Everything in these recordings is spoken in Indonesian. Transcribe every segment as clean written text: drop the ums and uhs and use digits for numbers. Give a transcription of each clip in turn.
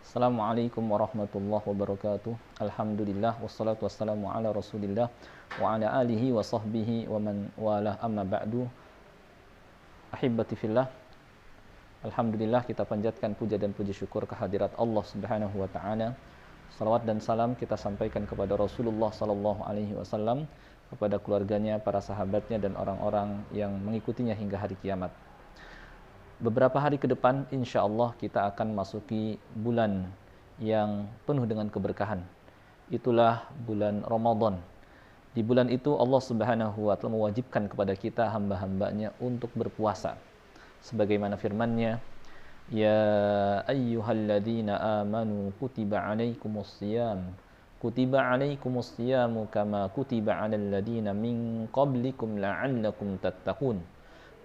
Assalamualaikum warahmatullahi wabarakatuh. Alhamdulillah wassalatu wassalamu ala Rasulillah wa ala alihi wa sahbihi wa man walah, amma ba'du. Ahibbati fillah. Alhamdulillah, kita panjatkan puja dan puji syukur kehadirat Allah Subhanahu wa taala. Salawat dan salam kita sampaikan kepada Rasulullah sallallahu alaihi wasallam, kepada keluarganya, para sahabatnya dan orang-orang yang mengikutinya hingga hari kiamat. Beberapa hari ke depan insya Allah kita akan masuki bulan yang penuh dengan keberkahan. Itulah bulan Ramadan. Di bulan itu Allah Subhanahu wa taala mewajibkan kepada kita hamba-hambanya untuk berpuasa. Sebagaimana firman-Nya, "Ya ayyuhalladzina amanu kutiba alaikumusiyam kutiba alaikumusyamu kama kutiba 'alal ladzina min qablikum la'allakum tattaqun."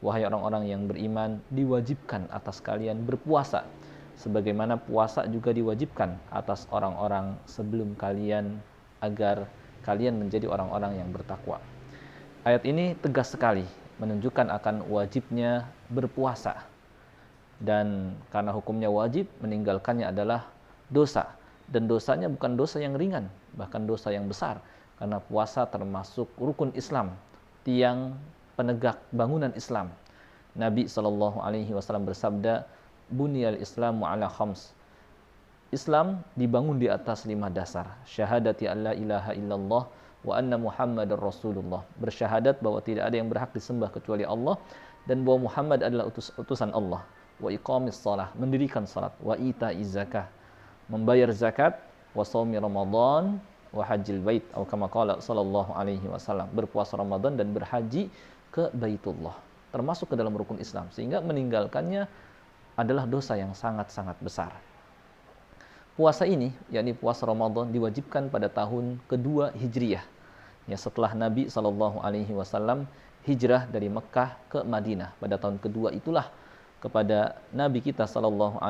Wahai orang-orang yang beriman, diwajibkan atas kalian berpuasa, sebagaimana puasa juga diwajibkan atas orang-orang sebelum kalian, agar kalian menjadi orang-orang yang bertakwa. Ayat ini tegas sekali menunjukkan akan wajibnya berpuasa. Dan karena hukumnya wajib, meninggalkannya adalah dosa. Dan dosanya bukan dosa yang ringan, bahkan dosa yang besar. Karena puasa termasuk rukun Islam, tiang penegak bangunan Islam. Nabi SAW bersabda, "Bunyal Islamu ala khams." Islam dibangun di atas 5 dasar. Syahadati an la ilaha illallah wa anna Muhammadar Rasulullah. Bersyahadat bahwa tidak ada yang berhak disembah kecuali Allah dan bahwa Muhammad adalah utusan Allah. Wa iqamis shalah, mendirikan salat. Wa ita'iz zakah, membayar zakat. Wa shaumi Ramadan wa hajjil bait, atau kama qala sallallahu alaihi wasallam, berpuasa Ramadan dan berhaji ke Baitullah, termasuk ke dalam rukun Islam, sehingga meninggalkannya adalah dosa yang sangat-sangat besar. Puasa ini, yakni puasa Ramadan, diwajibkan pada tahun kedua Hijriyah, ya, setelah Nabi SAW hijrah dari Mekah ke Madinah. Pada tahun kedua itulah kepada Nabi kita SAW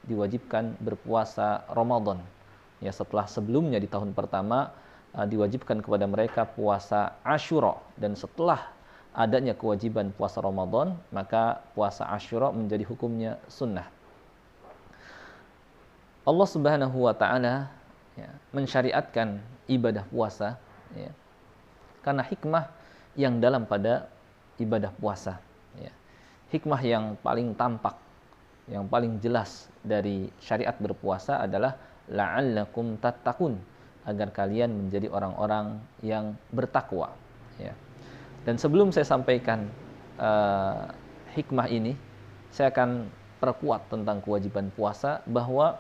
diwajibkan berpuasa Ramadan. Ya, setelah sebelumnya di tahun pertama diwajibkan kepada mereka puasa Asyura, dan setelah adanya kewajiban puasa Ramadan, maka puasa Asyura menjadi hukumnya sunnah. Allah Subhanahu wa taala, ya, mensyariatkan ibadah puasa, ya, karena hikmah yang dalam pada ibadah puasa, ya. Hikmah yang paling tampak, yang paling jelas dari syariat berpuasa adalah la'allakum tattaqun, agar kalian menjadi orang-orang yang bertakwa, ya. Dan sebelum saya sampaikan hikmah ini, saya akan perkuat tentang kewajiban puasa, bahwa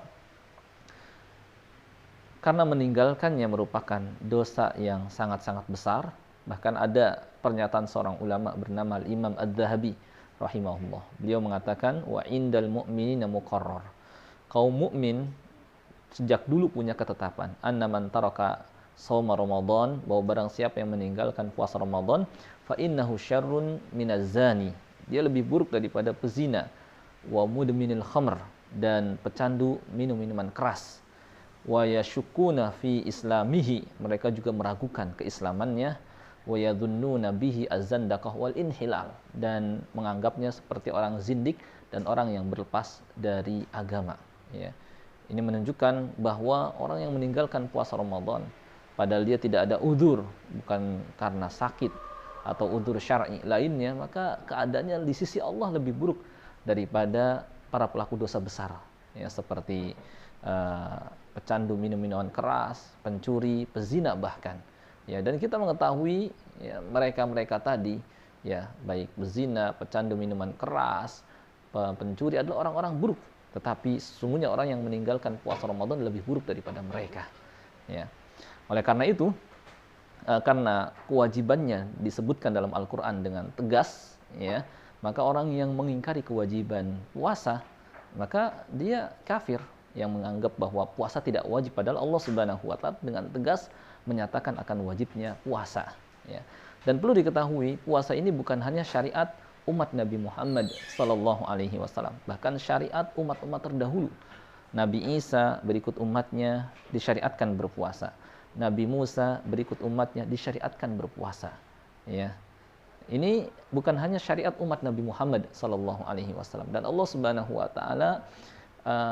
karena meninggalkannya merupakan dosa yang sangat-sangat besar. Bahkan ada pernyataan seorang ulama bernama Imam Adz-Dzahabi rahimahullah. Beliau mengatakan, wa indal mu'minina muqarrar, kaum mukmin sejak dulu punya ketetapan, anna man taraka shauma Ramadan, bahwa barang siapa yang meninggalkan puasa Ramadan, fa innahu syarrun minaz zani, dia lebih buruk daripada pezina, wa mudminil khamr, dan pecandu minum minuman keras, wa yashukuna fi islamihi, mereka juga meragukan keislamannya, wa yadhunnuna bihi az-zandaqah wal inhilal, dan menganggapnya seperti orang zindik dan orang yang berlepas dari agama, ya. Ini menunjukkan bahwa orang yang meninggalkan puasa Ramadan, padahal dia tidak ada udzur, bukan karena sakit atau udzur syar'i lainnya, maka keadaannya di sisi Allah lebih buruk daripada para pelaku dosa besar, ya, seperti pecandu minum-minuman keras, pencuri, pezina bahkan. Ya, dan kita mengetahui, ya, mereka-mereka tadi, ya, baik pezina, pecandu minuman keras, pencuri adalah orang-orang buruk. Tetapi sesungguhnya orang yang meninggalkan puasa Ramadan lebih buruk daripada mereka, ya. Oleh karena itu, karena kewajibannya disebutkan dalam Al-Quran dengan tegas, ya, maka orang yang mengingkari kewajiban puasa, maka dia kafir, yang menganggap bahwa puasa tidak wajib, padahal Allah Subhanahu wa taala dengan tegas menyatakan akan wajibnya puasa, ya. Dan perlu diketahui, puasa ini bukan hanya syariat umat Nabi Muhammad sallallahu alaihi wasallam, bahkan syariat umat-umat terdahulu. Nabi Isa berikut umatnya disyariatkan berpuasa. Nabi Musa berikut umatnya disyariatkan berpuasa, ya. Ini bukan hanya syariat umat Nabi Muhammad sallallahu alaihi wasallam, dan Allah Subhanahu wa taala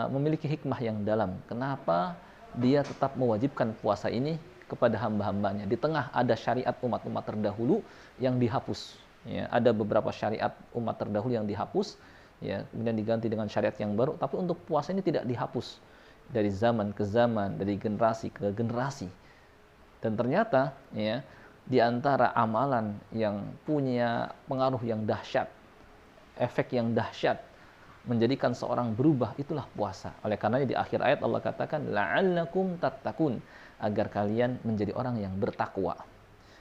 memiliki hikmah yang dalam. Kenapa dia tetap mewajibkan puasa ini kepada hamba-hambanya di tengah ada syariat umat-umat terdahulu yang dihapus. Ya, ada beberapa syariat umat terdahulu yang dihapus, ya, kemudian diganti dengan syariat yang baru. Tapi untuk puasa ini tidak dihapus dari zaman ke zaman, dari generasi ke generasi. Dan ternyata, ya, di antara amalan yang punya pengaruh yang dahsyat, efek yang dahsyat, menjadikan seorang berubah, itulah puasa. Oleh karenanya di akhir ayat Allah katakan la'allakum tattaqun, agar kalian menjadi orang yang bertakwa.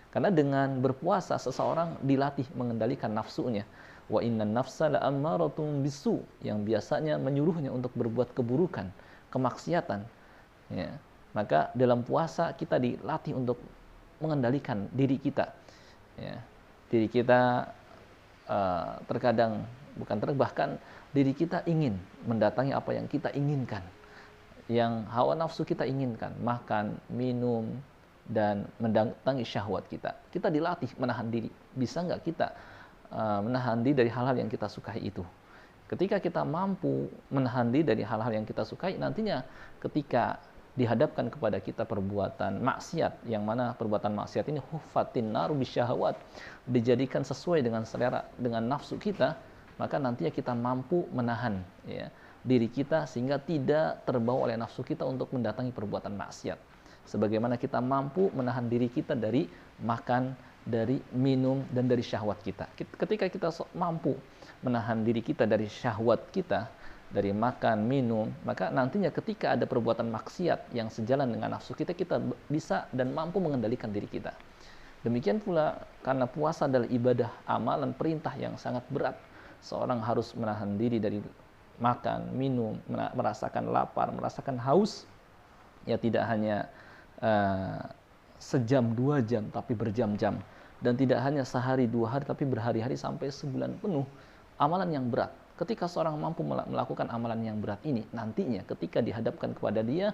Karena dengan berpuasa seseorang dilatih mengendalikan nafsunya. Wa innan nafsa la'ammaratun bisu, yang biasanya menyuruhnya untuk berbuat keburukan, kemaksiatan. Ya. Maka dalam puasa kita dilatih untuk mengendalikan diri kita. Ya. Diri kita terkadang bahkan diri kita ingin mendatangi apa yang kita inginkan, yang hawa nafsu kita inginkan, makan, minum, dan mendatangi syahwat kita. Kita dilatih menahan diri. Bisa nggak kita menahan diri dari hal-hal yang kita sukai itu? Ketika kita mampu menahan diri dari hal-hal yang kita sukai, nantinya ketika dihadapkan kepada kita perbuatan maksiat, yang mana perbuatan maksiat ini huffatin naru bisyahawat, dijadikan sesuai dengan selera, dengan nafsu kita, maka nantinya kita mampu menahan, ya, diri kita sehingga tidak terbawa oleh nafsu kita untuk mendatangi perbuatan maksiat. Sebagaimana kita mampu menahan diri kita dari makan, dari minum, dan dari syahwat kita. Ketika kita mampu menahan diri kita dari syahwat kita, dari makan, minum, maka nantinya ketika ada perbuatan maksiat yang sejalan dengan nafsu kita, kita bisa dan mampu mengendalikan diri kita. Demikian pula karena puasa adalah ibadah, amalan, perintah yang sangat berat. Seorang harus menahan diri dari makan, minum, merasakan lapar, merasakan haus, ya tidak hanya sejam, 2 jam, tapi berjam-jam. Dan tidak hanya sehari, 2 hari, tapi berhari-hari sampai sebulan penuh. Amalan yang berat. Ketika seorang mampu melakukan amalan yang berat ini, nantinya ketika dihadapkan kepada dia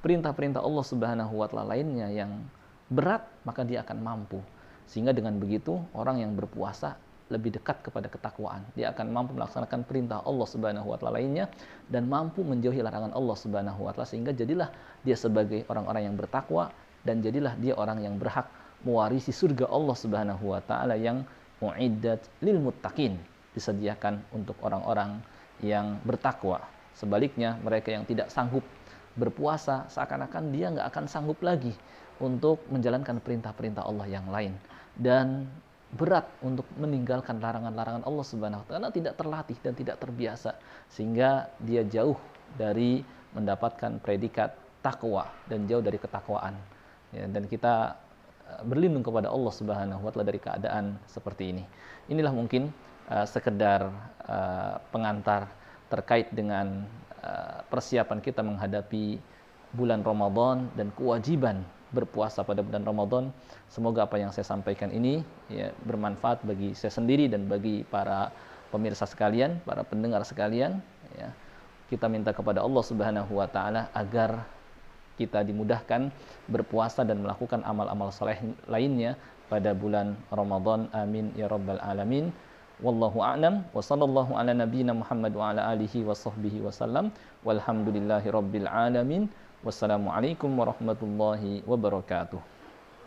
perintah-perintah Allah Subhanahu wa Ta'ala lainnya yang berat, maka dia akan mampu. Sehingga dengan begitu, orang yang berpuasa lebih dekat kepada ketakwaan. Dia akan mampu melaksanakan perintah Allah Subhanahu wa Ta'ala lainnya dan mampu menjauhi larangan Allah Subhanahu wa Ta'ala, sehingga jadilah dia sebagai orang-orang yang bertakwa dan jadilah dia orang yang berhak mewarisi surga Allah Subhanahu wa Ta'ala yang mu'iddat lil muttaqin, disediakan untuk orang-orang yang bertakwa. Sebaliknya, mereka yang tidak sanggup berpuasa, seakan-akan dia nggak akan sanggup lagi untuk menjalankan perintah-perintah Allah yang lain, dan berat untuk meninggalkan larangan-larangan Allah Subhanahu wa Ta'ala, tidak terlatih dan tidak terbiasa, sehingga dia jauh dari mendapatkan predikat takwa dan jauh dari ketakwaan. Ya, dan kita berlindung kepada Allah Subhanahu wa Ta'ala dari keadaan seperti ini. Inilah mungkin sekedar pengantar terkait dengan persiapan kita menghadapi bulan Ramadan dan kewajiban berpuasa pada bulan Ramadan. Semoga apa yang saya sampaikan ini, ya, bermanfaat bagi saya sendiri dan bagi para pemirsa sekalian, para pendengar sekalian. Ya. Kita minta kepada Allah Subhanahu wa Ta'ala agar kita dimudahkan berpuasa dan melakukan amal-amal saleh lainnya pada bulan Ramadan. Amin ya rabbal alamin. Wallahu a'lam wa sallallahu ala nabiyyina Muhammad wa ala alihi wa sahbihi wasallam. Walhamdulillahi rabbil alamin. Wassalamualaikum warahmatullahi wabarakatuh.